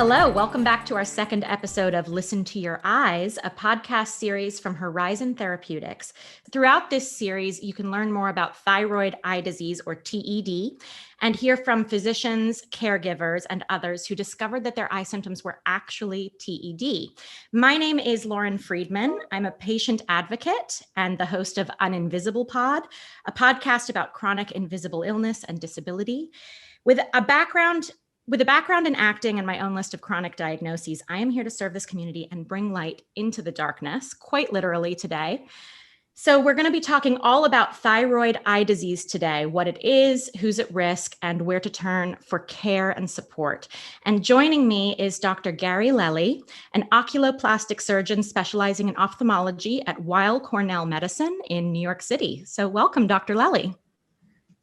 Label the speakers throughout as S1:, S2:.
S1: Hello, welcome back to our second episode of Listen to Your Eyes, a podcast series from Horizon Therapeutics. Throughout this series, you can learn more about thyroid eye disease, or TED, and hear from physicians, caregivers, and others who discovered that their eye symptoms were actually TED. My name is Lauren Friedman. I'm a patient advocate and the host of Uninvisible Pod, a podcast about chronic invisible illness and disability. With a background in acting and my own list of chronic diagnoses, I am here to serve this community and bring light into the darkness, quite literally today. So we're going to be talking all about thyroid eye disease today, what it is, who's at risk, and where to turn for care and support. And joining me is Dr. Gary Lelly, an oculoplastic surgeon specializing in ophthalmology at Weill Cornell Medicine in New York City. So welcome, Dr. Lelly.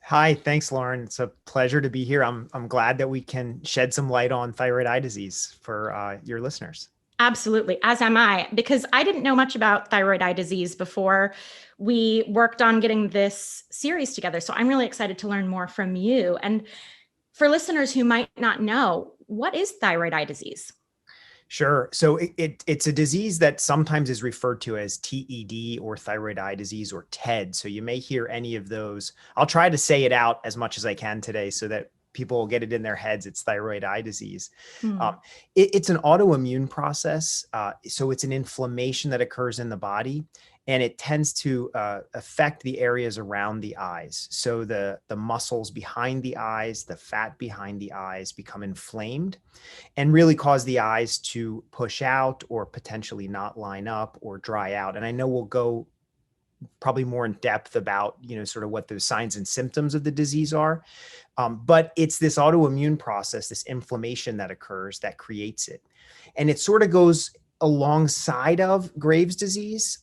S2: Hi, thanks, Lauren. It's a pleasure to be here. I'm glad that we can shed some light on thyroid eye disease for your listeners.
S1: Absolutely, as am I, because I didn't know much about thyroid eye disease before we worked on getting this series together. So I'm really excited to learn more from you. And for listeners who might not know, what is thyroid eye disease?
S2: Sure. So it's a disease that sometimes is referred to as TED or thyroid eye disease or TED. So you may hear any of those. I'll try to say it out as much as I can today so that people will get it in their heads. It's thyroid eye disease. It's an autoimmune process. So it's an inflammation that occurs in the body, and it tends to affect the areas around the eyes. So the muscles behind the eyes, the fat behind the eyes become inflamed and really cause the eyes to push out or potentially not line up or dry out. And I know we'll go probably more in depth about, sort of what the signs and symptoms of the disease are. But it's this autoimmune process, this inflammation that occurs that creates it. And it sort of goes alongside of Graves' disease,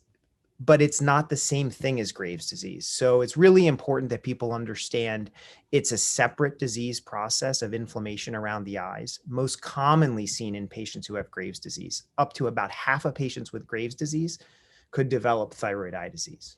S2: but it's not the same thing as Graves' disease. So it's really important that people understand it's a separate disease process of inflammation around the eyes, most commonly seen in patients who have Graves' disease. Up to about half of patients with Graves' disease could develop thyroid eye disease.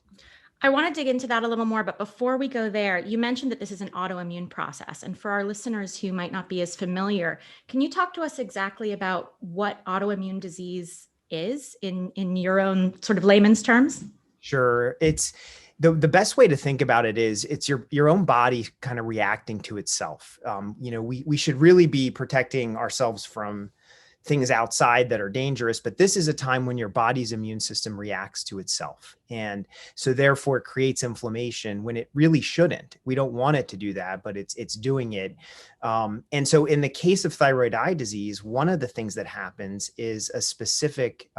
S1: I want to dig into that a little more, but before we go there, you mentioned that this is an autoimmune process. And for our listeners who might not be as familiar, can you talk to us exactly about what autoimmune disease is in your own sort of layman's terms?
S2: Sure. It's the best way to think about it is it's your own body kind of reacting to itself. We should really be protecting ourselves from things outside that are dangerous, but this is a time when your body's immune system reacts to itself. And so therefore it creates inflammation when it really shouldn't. We don't want it to do that, but it's doing it. And so in the case of thyroid eye disease, one of the things that happens is a specific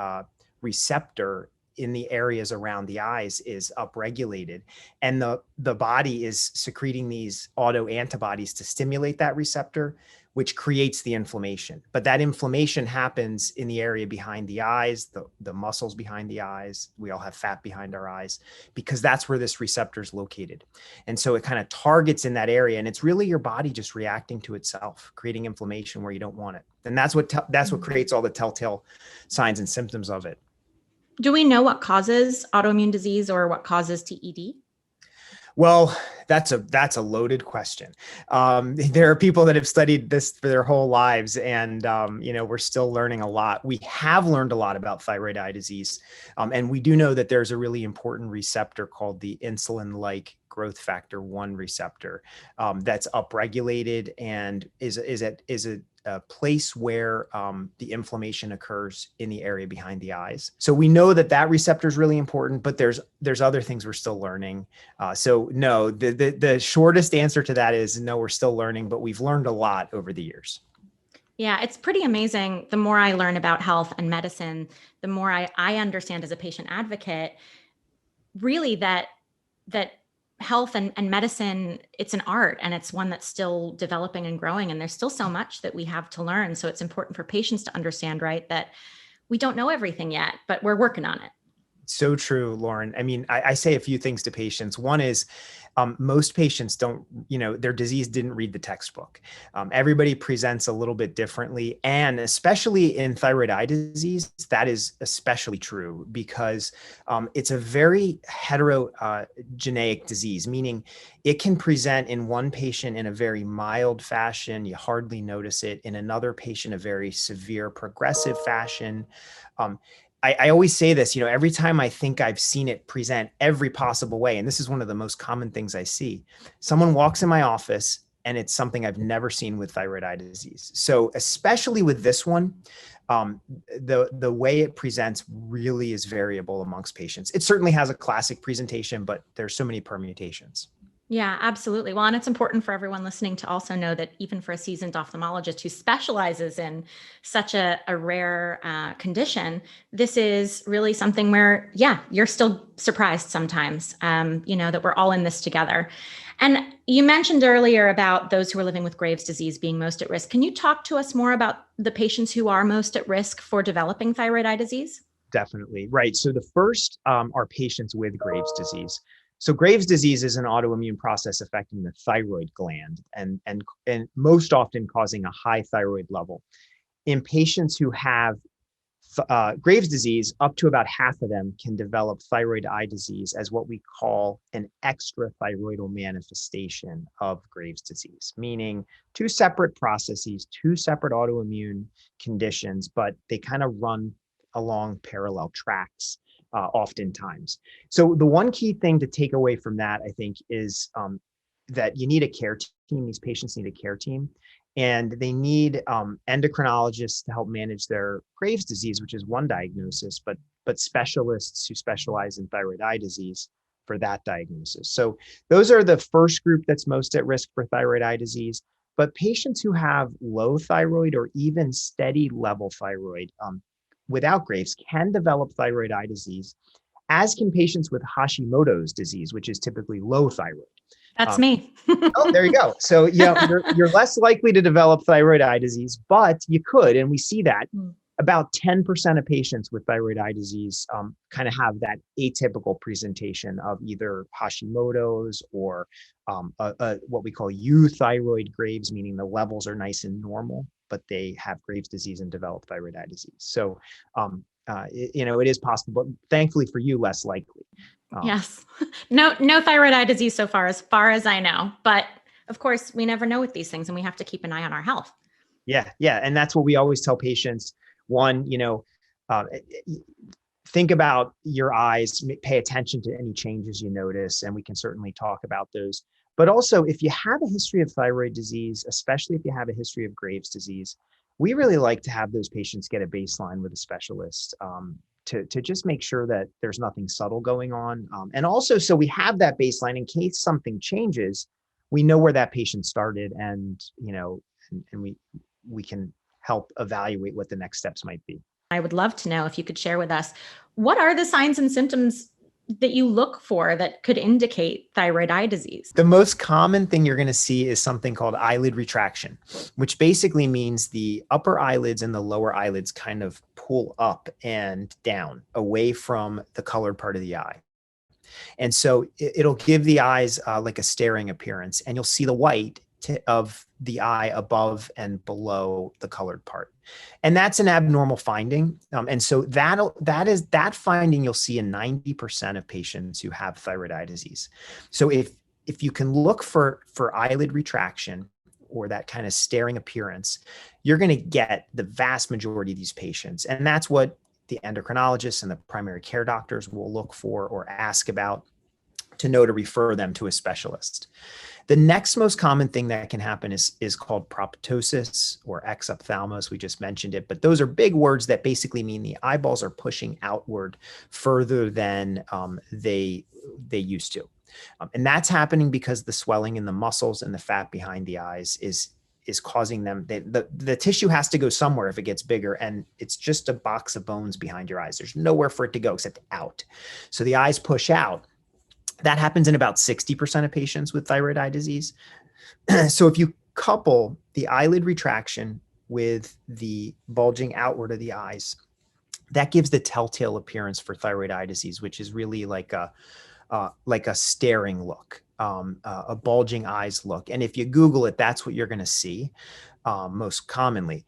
S2: receptor in the areas around the eyes is upregulated, and the body is secreting these autoantibodies to stimulate that receptor, which creates the inflammation. But that inflammation happens in the area behind the eyes, the muscles behind the eyes. We all have fat behind our eyes because that's where this receptor is located. And so it kind of targets in that area, and it's really your body just reacting to itself, creating inflammation where you don't want it. And that's what creates all the telltale signs and symptoms of it.
S1: Do we know what causes autoimmune disease or what causes TED?
S2: Well, that's a loaded question. There are people that have studied this for their whole lives, and we're still learning a lot. We have learned a lot about thyroid eye disease, and we do know that there's a really important receptor called the insulin-like growth factor 1 receptor that's upregulated and is a place where the inflammation occurs in the area behind the eyes. So we know that receptor is really important, but there's other things we're still learning. So no, the shortest answer to that is no, we're still learning, but we've learned a lot over the years.
S1: Yeah, it's pretty amazing. The more I learn about health and medicine, the more I understand as a patient advocate, really that health and medicine, it's an art, and it's one that's still developing and growing. And there's still so much that we have to learn. So it's important for patients to understand, right, that we don't know everything yet, but we're working on it.
S2: So true, Lauren. I mean, I say a few things to patients. One is most patients don't, their disease didn't read the textbook. Everybody presents a little bit differently. And especially in thyroid eye disease, that is especially true because it's a very heterogeneous disease, meaning it can present in one patient in a very mild fashion. You hardly notice it. In another patient, a very severe progressive fashion. Um, I always say this, every time I think I've seen it present every possible way, and this is one of the most common things I see, someone walks in my office and it's something I've never seen with thyroid eye disease. So especially with this one, the way it presents really is variable amongst patients. It certainly has a classic presentation, but there's so many permutations.
S1: Yeah, absolutely. Well, and it's important for everyone listening to also know that even for a seasoned ophthalmologist who specializes in such a rare condition, this is really something where, yeah, you're still surprised sometimes, that we're all in this together. And you mentioned earlier about those who are living with Graves' disease being most at risk. Can you talk to us more about the patients who are most at risk for developing thyroid eye disease?
S2: Definitely. Right. So the first are patients with Graves' disease. So Graves' disease is an autoimmune process affecting the thyroid gland and most often causing a high thyroid level. In patients who have Graves' disease, up to about half of them can develop thyroid eye disease as what we call an extrathyroidal manifestation of Graves' disease, meaning two separate processes, two separate autoimmune conditions, but they kind of run along parallel tracks oftentimes. So the one key thing to take away from that, I think, is that you need a care team. These patients need a care team. And they need endocrinologists to help manage their Graves' disease, which is one diagnosis, but specialists who specialize in thyroid eye disease for that diagnosis. So those are the first group that's most at risk for thyroid eye disease. But patients who have low thyroid or even steady level thyroid without Graves can develop thyroid eye disease, as can patients with Hashimoto's disease, which is typically low thyroid.
S1: That's me.
S2: Oh, there you go. So you're less likely to develop thyroid eye disease, but you could, and we see that about 10% of patients with thyroid eye disease kind of have that atypical presentation of either Hashimoto's or what we call euthyroid Graves, meaning the levels are nice and normal, but they have Graves' disease and develop thyroid eye disease. So, it is possible, but thankfully for you, less likely.
S1: Yes. No thyroid eye disease so far as I know. But of course, we never know with these things and we have to keep an eye on our health.
S2: Yeah. Yeah. And that's what we always tell patients. One, think about your eyes, pay attention to any changes you notice, and we can certainly talk about those. But also, if you have a history of thyroid disease, especially if you have a history of Graves' disease, we really like to have those patients get a baseline with a specialist to just make sure that there's nothing subtle going on. And also, so we have that baseline in case something changes, we know where that patient started and we can help evaluate what the next steps might be.
S1: I would love to know if you could share with us, what are the signs and symptoms that you look for that could indicate thyroid eye disease?
S2: The most common thing you're going to see is something called eyelid retraction, which basically means the upper eyelids and the lower eyelids kind of pull up and down away from the colored part of the eye. And so it'll give the eyes like a staring appearance, and you'll see the white of the eye above and below the colored part. And that's an abnormal finding. And so that finding you'll see in 90% of patients who have thyroid eye disease. So if you can look for eyelid retraction or that kind of staring appearance, you're going to get the vast majority of these patients. And that's what the endocrinologists and the primary care doctors will look for or ask about to know to refer them to a specialist. The next most common thing that can happen is called proptosis or exophthalmos. We just mentioned it, but those are big words that basically mean the eyeballs are pushing outward further than they used to. And that's happening because the swelling in the muscles and the fat behind the eyes is causing them, the tissue has to go somewhere if it gets bigger, and it's just a box of bones behind your eyes. There's nowhere for it to go except out. So the eyes push out. That happens in about 60% of patients with thyroid eye disease. So if you couple the eyelid retraction with the bulging outward of the eyes, that gives the telltale appearance for thyroid eye disease, which is really like a staring look, a bulging eyes look. And if you Google it, that's what you're going to see most commonly.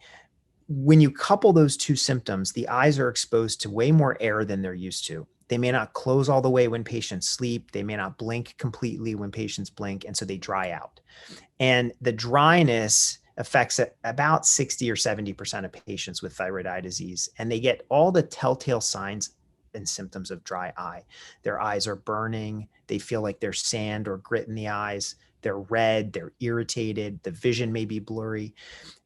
S2: When you couple those two symptoms, the eyes are exposed to way more air than they're used to. They may not close all the way when patients sleep. They may not blink completely when patients blink. And so they dry out. And the dryness affects about 60 or 70% of patients with thyroid eye disease. And they get all the telltale signs and symptoms of dry eye. Their eyes are burning. They feel like there's sand or grit in the eyes. They're red. They're irritated. The vision may be blurry.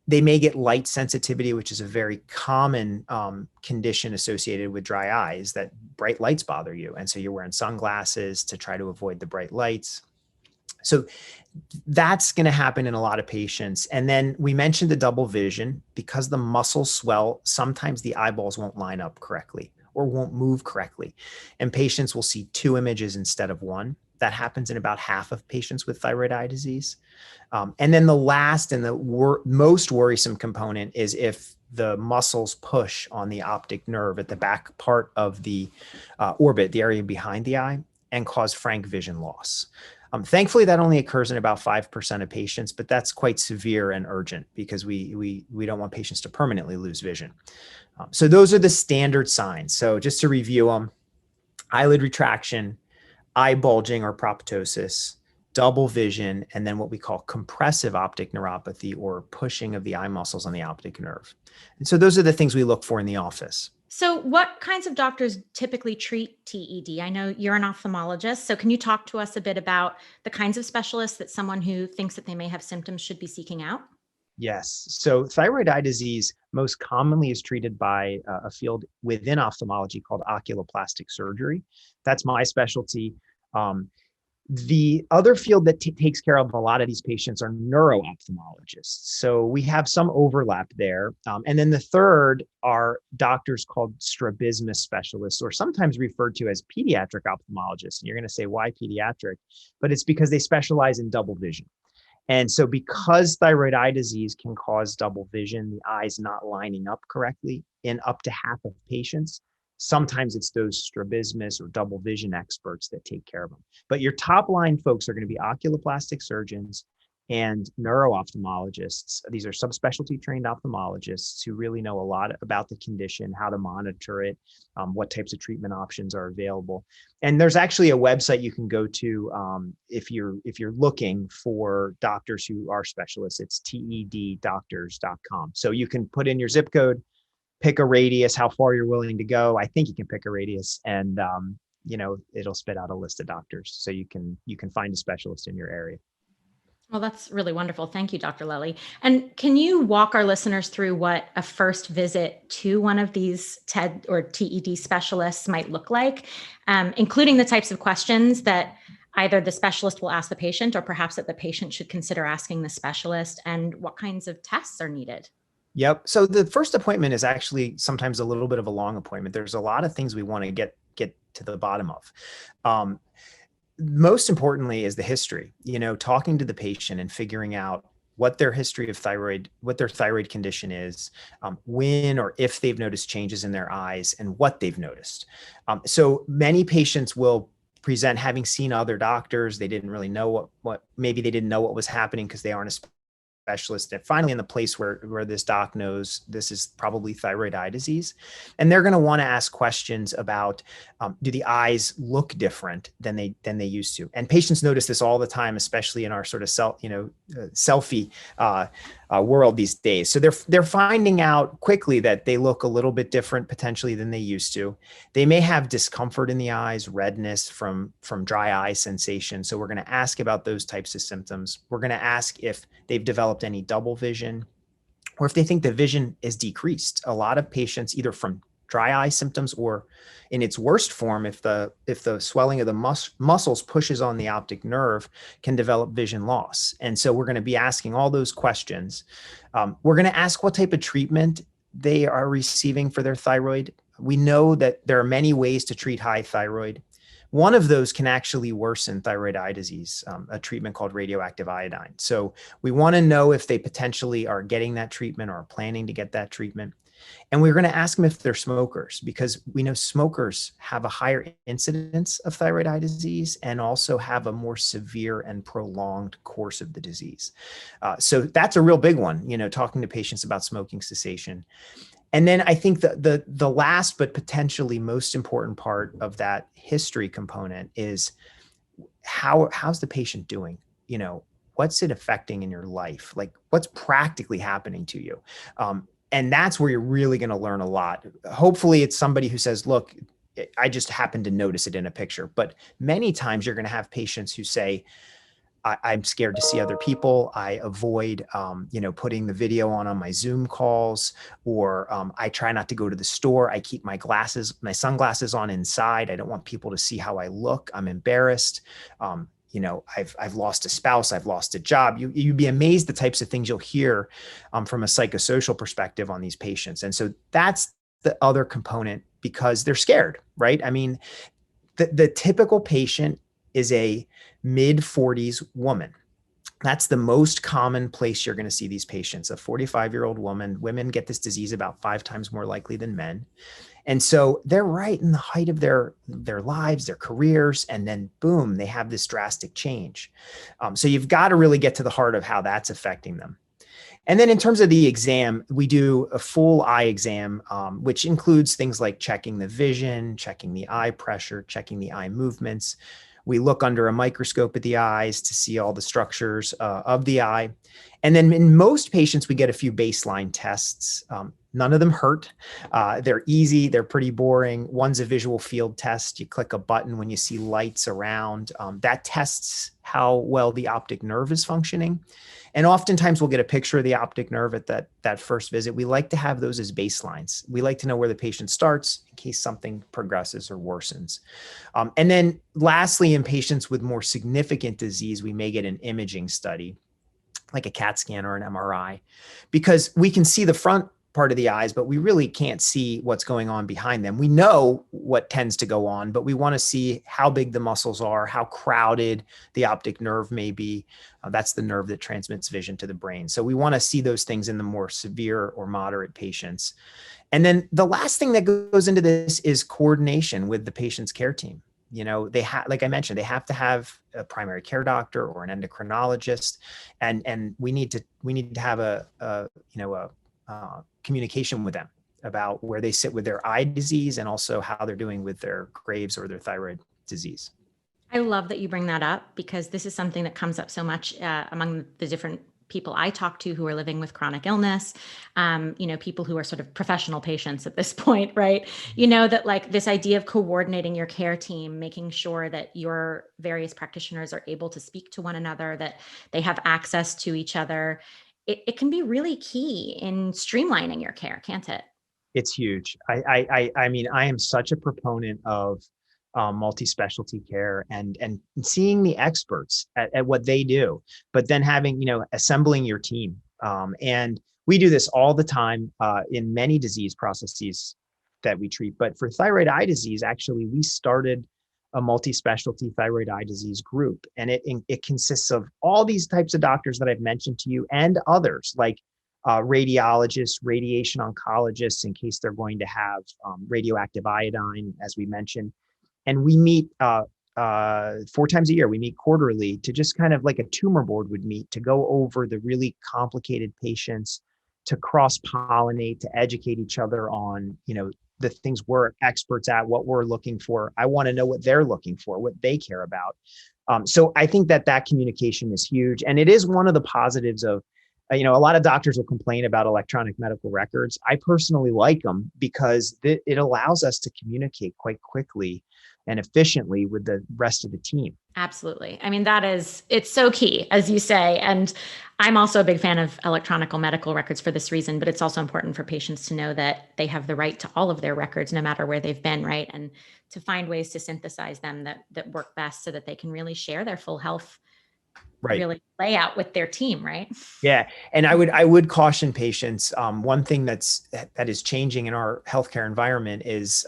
S2: They may get light sensitivity, which is a very common condition associated with dry eyes, that bright lights bother you. And so you're wearing sunglasses to try to avoid the bright lights. So that's going to happen in a lot of patients. And then we mentioned the double vision. Because the muscles swell, sometimes the eyeballs won't line up correctly or won't move correctly. And patients will see two images instead of one. That happens in about half of patients with thyroid eye disease. And then the last and the most worrisome component is if the muscles push on the optic nerve at the back part of the orbit, the area behind the eye, and cause frank vision loss. Thankfully, that only occurs in about 5% of patients, but that's quite severe and urgent because we don't want patients to permanently lose vision. So those are the standard signs. So just to review them: eyelid retraction, eye bulging or proptosis, double vision, and then what we call compressive optic neuropathy, or pushing of the eye muscles on the optic nerve. And so those are the things we look for in the office.
S1: So what kinds of doctors typically treat TED? I know you're an ophthalmologist, so can you talk to us a bit about the kinds of specialists that someone who thinks that they may have symptoms should be seeking out?
S2: Yes. So thyroid eye disease most commonly is treated by a field within ophthalmology called oculoplastic surgery. That's my specialty. The other field that takes care of a lot of these patients are neuro-ophthalmologists. So we have some overlap there. And then the third are doctors called strabismus specialists, or sometimes referred to as pediatric ophthalmologists. And you're going to say, why pediatric? But it's because they specialize in double vision. And so because thyroid eye disease can cause double vision, the eyes not lining up correctly in up to half of patients, sometimes it's those strabismus or double vision experts that take care of them. But your top line folks are going to be oculoplastic surgeons and neuro-ophthalmologists. These are subspecialty trained ophthalmologists who really know a lot about the condition, how to monitor it, what types of treatment options are available. And there's actually a website you can go to if you're looking for doctors who are specialists. It's teddoctors.com. So you can put in your zip code, pick a radius, how far you're willing to go. I think you can pick a radius, and it'll spit out a list of doctors, so you can find a specialist in your area.
S1: Well, that's really wonderful. Thank you, Dr. Lelly. And can you walk our listeners through what a first visit to one of these TED or TED specialists might look like, including the types of questions that either the specialist will ask the patient or perhaps that the patient should consider asking the specialist, and what kinds of tests are needed?
S2: Yep. So the first appointment is actually sometimes a little bit of a long appointment. There's a lot of things we want to get to the bottom of. Most importantly is the history, talking to the patient and figuring out what their history of thyroid, what their thyroid condition is, when or if they've noticed changes in their eyes, and what they've noticed. So many patients will present having seen other doctors. They didn't really know maybe they didn't know what was happening because they aren't a specialist. And finally in the place where this doc knows this is probably thyroid eye disease. And they're going to want to ask questions about, do the eyes look different than they used to? And patients notice this all the time, especially in our sort of selfie world these days. So they're finding out quickly that they look a little bit different potentially than they used to. They may have discomfort in the eyes, redness from dry eye sensation. So we're going to ask about those types of symptoms. We're going to ask if they've developed any double vision, or if they think the vision is decreased. A lot of patients, either from dry eye symptoms or in its worst form, if the swelling of the muscles pushes on the optic nerve, can develop vision loss. And so we're going to be asking all those questions. We're going to ask what type of treatment they are receiving for their thyroid. We know that there are many ways to treat high thyroid. One of those can actually worsen thyroid eye disease, a treatment called radioactive iodine. So we want to know if they potentially are getting that treatment or are planning to get that treatment. And we're going to ask them if they're smokers, because we know smokers have a higher incidence of thyroid eye disease and also have a more severe and prolonged course of the disease. So that's a real big one, talking to patients about smoking cessation. And then I think the last but potentially most important part of that history component is how's the patient doing? What's it affecting in your life? Like, what's practically happening to you? And that's where you're really going to learn a lot. Hopefully it's somebody who says, look, I just happened to notice it in a picture. But many times you're going to have patients who say, I'm scared to see other people. I avoid, putting the video on my Zoom calls, or I try not to go to the store. I keep my sunglasses on inside. I don't want people to see how I look. I'm embarrassed. I've lost a spouse. I've lost a job. You'd be amazed the types of things you'll hear from a psychosocial perspective on these patients. And so that's the other component, because they're scared, right? I mean, the typical patient is a mid-40s woman. That's the most common place you're going to see these patients, a 45-year-old woman. Women get this disease about 5 times more likely than men. And so they're right in the height of their lives, their careers, and then boom, they have this drastic change. So you've got to really get to the heart of how that's affecting them. And then in terms of the exam, we do a full eye exam, which includes things like checking the vision, checking the eye pressure, checking the eye movements. We look under a microscope at the eyes to see all the structures of the eye. And then in most patients, we get a few baseline tests. None of them hurt. They're easy. They're pretty boring. One's a visual field test. You click a button when you see lights around. That tests how well the optic nerve is functioning. And oftentimes we'll get a picture of the optic nerve at that first visit. We like to have those as baselines. We like to know where the patient starts in case something progresses or worsens. And then lastly, in patients with more significant disease, we may get an imaging study, like a CAT scan or an MRI, because we can see the front part of the eyes, but we really can't see what's going on behind them. We know what tends to go on, but we want to see how big the muscles are, how crowded the optic nerve may be. That's the nerve that transmits vision to the brain. So we want to see those things in the more severe or moderate patients. And then the last thing that goes into this is coordination with the patient's care team. Like I mentioned, they have to have a primary care doctor or an endocrinologist, and we need to have a communication with them about where they sit with their eye disease and also how they're doing with their Graves or their thyroid disease.
S1: I love that you bring that up, because this is something that comes up so much among the different people I talk to who are living with chronic illness, people who are sort of professional patients at this point, right? That like this idea of coordinating your care team, making sure that your various practitioners are able to speak to one another, that they have access to each other. It can be really key in streamlining your care, can't it?
S2: It's huge. I mean, I am such a proponent of multi-specialty care and seeing the experts at what they do, but then assembling your team. And we do this all the time in many disease processes that we treat. But for thyroid eye disease, actually, we started a multi-specialty thyroid eye disease group, and it consists of all these types of doctors that I've mentioned to you and others like radiologists, radiation oncologists, in case they're going to have radioactive iodine, as we mentioned. And we meet 4 times a year. We meet quarterly to just kind of like a tumor board would meet to go over the really complicated patients, to cross-pollinate, to educate each other on, the things we're experts at, what we're looking for. I want to know what they're looking for, what they care about. So I think that communication is huge. And it is one of the positives of, a lot of doctors will complain about electronic medical records. I personally like them because it allows us to communicate quite quickly and efficiently with the rest of the team.
S1: Absolutely. I mean, it's so key, as you say. And I'm also a big fan of electronic medical records for this reason, but it's also important for patients to know that they have the right to all of their records, no matter where they've been, right? And to find ways to synthesize them that work best so that they can really share their full health really layout with their team, right?
S2: Yeah. And I would caution patients. One thing that is changing in our healthcare environment is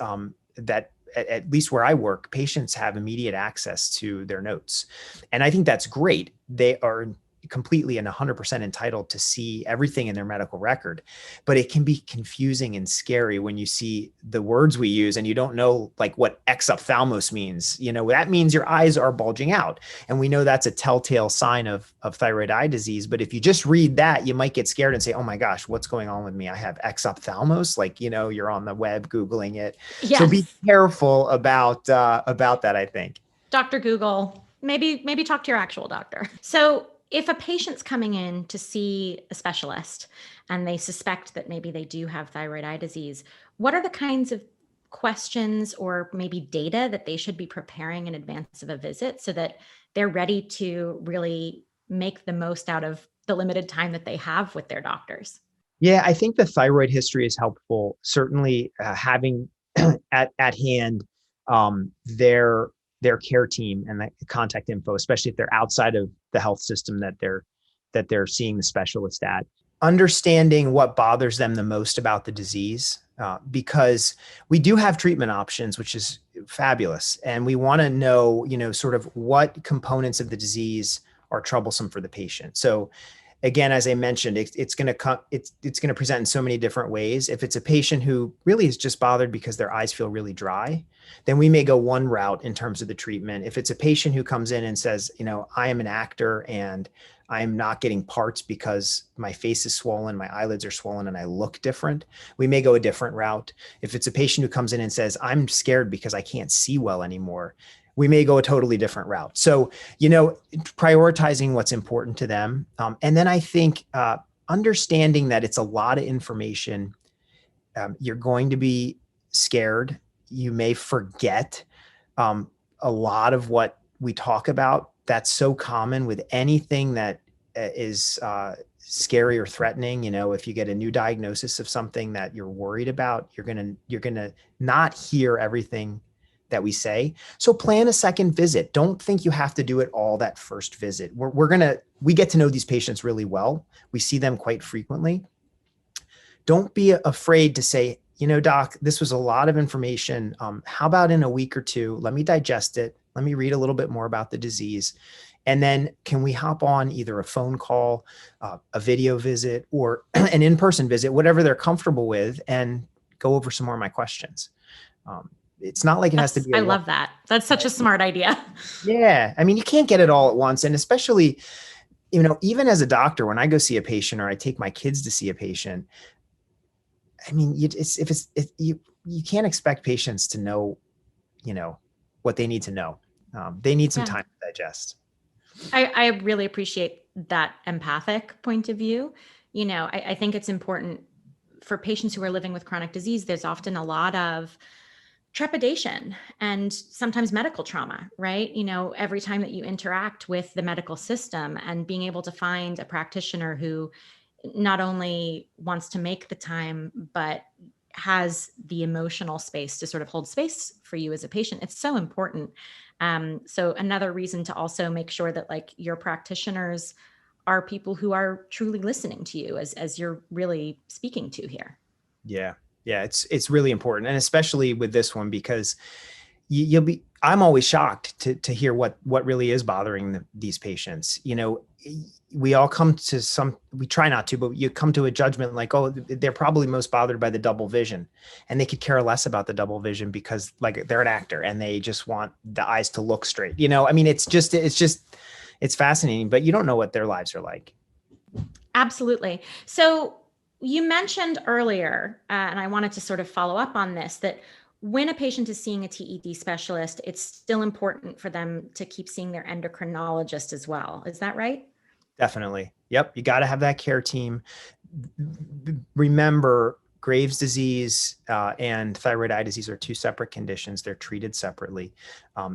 S2: that at least where I work, patients have immediate access to their notes. And I think that's great. They are completely and 100% entitled to see everything in their medical record, but it can be confusing and scary when you see the words we use and you don't know like what exophthalmos means. That means your eyes are bulging out. And we know that's a telltale sign of thyroid eye disease. But if you just read that, you might get scared and say, oh my gosh, what's going on with me? I have exophthalmos. Like, you're on the web Googling it.
S1: Yes.
S2: So be careful about that, I think.
S1: Dr. Google, maybe talk to your actual doctor. So if a patient's coming in to see a specialist and they suspect that maybe they do have thyroid eye disease, what are the kinds of questions or maybe data that they should be preparing in advance of a visit so that they're ready to really make the most out of the limited time that they have with their doctors?
S2: Yeah, I think the thyroid history is helpful. Certainly, having at hand their care team and the contact info, especially if they're outside of the health system that they're seeing the specialist at. Understanding what bothers them the most about the disease, because we do have treatment options, which is fabulous, and we want to know, sort of what components of the disease are troublesome for the patient. So again, as I mentioned, it's going to present in so many different ways. If it's a patient who really is just bothered because their eyes feel really dry, then we may go one route in terms of the treatment. If it's a patient who comes in and says, I am an actor and I'm not getting parts because my face is swollen, my eyelids are swollen, and I look different, we may go a different route. If it's a patient who comes in and says, I'm scared because I can't see well anymore, we may go a totally different route. So, prioritizing what's important to them. And then I think understanding that it's a lot of information. You're going to be scared. You may forget a lot of what we talk about. That's so common with anything that is scary or threatening. If you get a new diagnosis of something that you're worried about, you're gonna not hear everything that we say. So plan a second visit. Don't think you have to do it all that first visit. We get to know these patients really well. We see them quite frequently. Don't be afraid to say, doc, this was a lot of information. How about in a week or two, let me digest it. Let me read a little bit more about the disease. And then can we hop on either a phone call, a video visit, or an in-person visit, whatever they're comfortable with, and go over some more of my questions. It's not like it has to be.
S1: I love that. That's such a smart idea.
S2: Yeah. I mean, you can't get it all at once. And especially, even as a doctor, when I go see a patient or I take my kids to see a patient, I mean, you can't expect patients to know, what they need to know. They need some time to digest.
S1: I really appreciate that empathic point of view. I think it's important for patients who are living with chronic disease. There's often a lot of trepidation and sometimes medical trauma, right? Every time that you interact with the medical system, and being able to find a practitioner who not only wants to make the time, but has the emotional space to sort of hold space for you as a patient. It's so important. So another reason to also make sure that like your practitioners are people who are truly listening to you as you're really speaking to here.
S2: Yeah. Yeah. It's really important. And especially with this one, because I'm always shocked to hear what really is bothering these patients. We all we try not to, but you come to a judgment like, oh, they're probably most bothered by the double vision, and they could care less about the double vision because like they're an actor and they just want the eyes to look straight. I mean, it's fascinating, but you don't know what their lives are like.
S1: Absolutely. So you mentioned earlier, and I wanted to sort of follow up on this, that when a patient is seeing a TED specialist, it's still important for them to keep seeing their endocrinologist as well. Is that right?
S2: Definitely. Yep. You got to have that care team. Remember, Graves' disease and thyroid eye disease are two separate conditions. They're treated separately.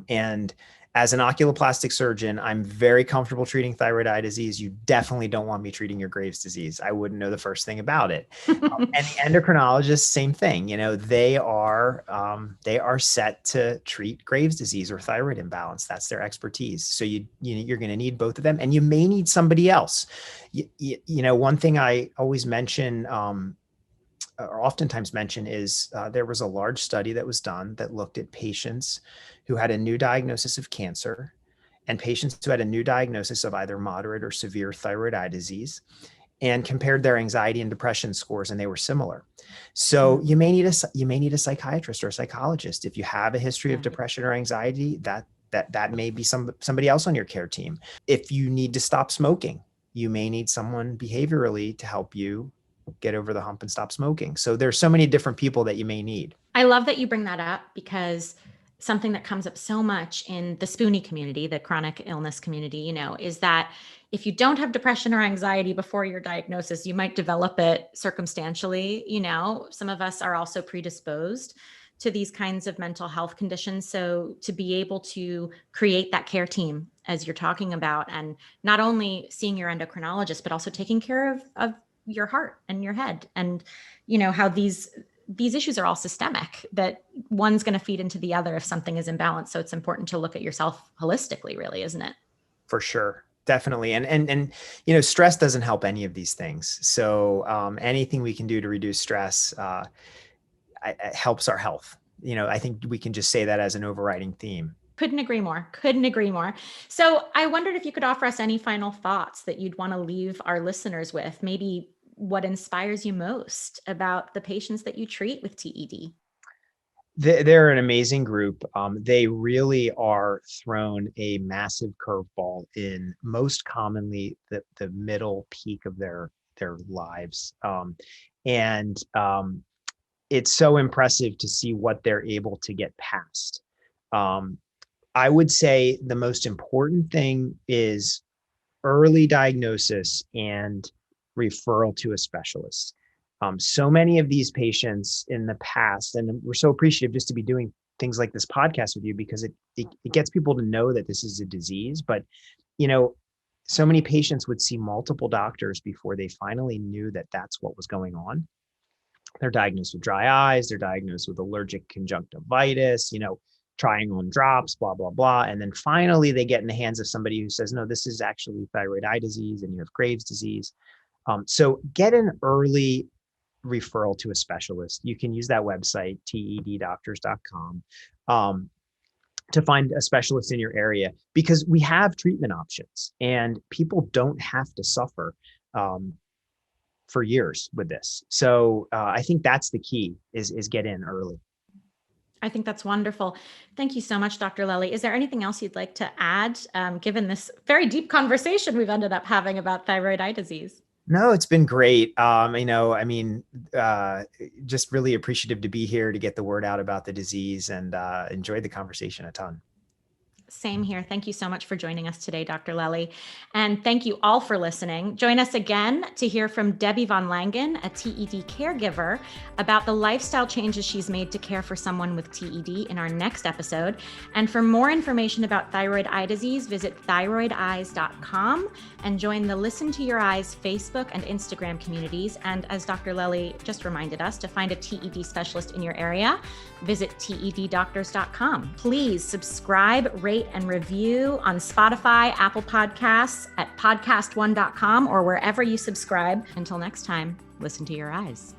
S2: And as an oculoplastic surgeon, I'm very comfortable treating thyroid eye disease. You definitely don't want me treating your Graves' disease. I wouldn't know the first thing about it. And the endocrinologist, same thing. They are set to treat Graves' disease or thyroid imbalance. That's their expertise. So you're going to need both of them, and you may need somebody else. One thing I always mention, or oftentimes mention, is there was a large study that was done that looked at patients who had a new diagnosis of cancer and patients who had a new diagnosis of either moderate or severe thyroid eye disease, and compared their anxiety and depression scores, and they were similar. So you may need a psychiatrist or a psychologist. If you have a history of depression or anxiety, that may be somebody else on your care team. If you need to stop smoking, you may need someone behaviorally to help you get over the hump and stop smoking. So there's so many different people that you may need.
S1: I love that you bring that up, because something that comes up so much in the SPOONY community, the chronic illness community, is that if you don't have depression or anxiety before your diagnosis, you might develop it circumstantially. Some of us are also predisposed to these kinds of mental health conditions. So to be able to create that care team, as you're talking about, and not only seeing your endocrinologist, but also taking care of your heart and your head, and how these issues are all systemic, that one's going to feed into the other if something is imbalanced. So it's important to look at yourself holistically, really, isn't it?
S2: For sure. Definitely. And stress doesn't help any of these things. So anything we can do to reduce stress helps our health. I think we can just say that as an overriding theme.
S1: Couldn't agree more. So I wondered if you could offer us any final thoughts that you'd want to leave our listeners with, maybe what inspires you most about the patients that you treat with TED.
S2: They're an amazing group. They really are thrown a massive curveball in most commonly the middle peak of their lives. It's so impressive to see what they're able to get past. I would say the most important thing is early diagnosis and referral to a specialist. So many of these patients in the past, and we're so appreciative just to be doing things like this podcast with you, because it gets people to know that this is a disease. But, so many patients would see multiple doctors before they finally knew that that's what was going on. They're diagnosed with dry eyes, they're diagnosed with allergic conjunctivitis, trying on drops, blah, blah, blah. And then finally they get in the hands of somebody who says, no, this is actually thyroid eye disease and you have Graves' disease. So get an early referral to a specialist. You can use that website, teddoctors.com, to find a specialist in your area, because we have treatment options and people don't have to suffer for years with this. So I think that's the key is get in early.
S1: I think that's wonderful. Thank you so much, Dr. Lelli. Is there anything else you'd like to add, given this very deep conversation we've ended up having about thyroid eye disease?
S2: No, it's been great. Just really appreciative to be here to get the word out about the disease, and enjoyed the conversation a ton.
S1: Same here. Thank you so much for joining us today, Dr. Lelli. And thank you all for listening. Join us again to hear from Debbie Von Langen, a TED caregiver, about the lifestyle changes she's made to care for someone with TED in our next episode. And for more information about thyroid eye disease, visit thyroideyes.com and join the Listen to Your Eyes Facebook and Instagram communities. And as Dr. Lelli just reminded us, to find a TED specialist in your area, visit teddoctors.com. Please subscribe, rate, and review on Spotify, Apple Podcasts, at podcast1.com, or wherever you subscribe. Until next time, listen to your eyes.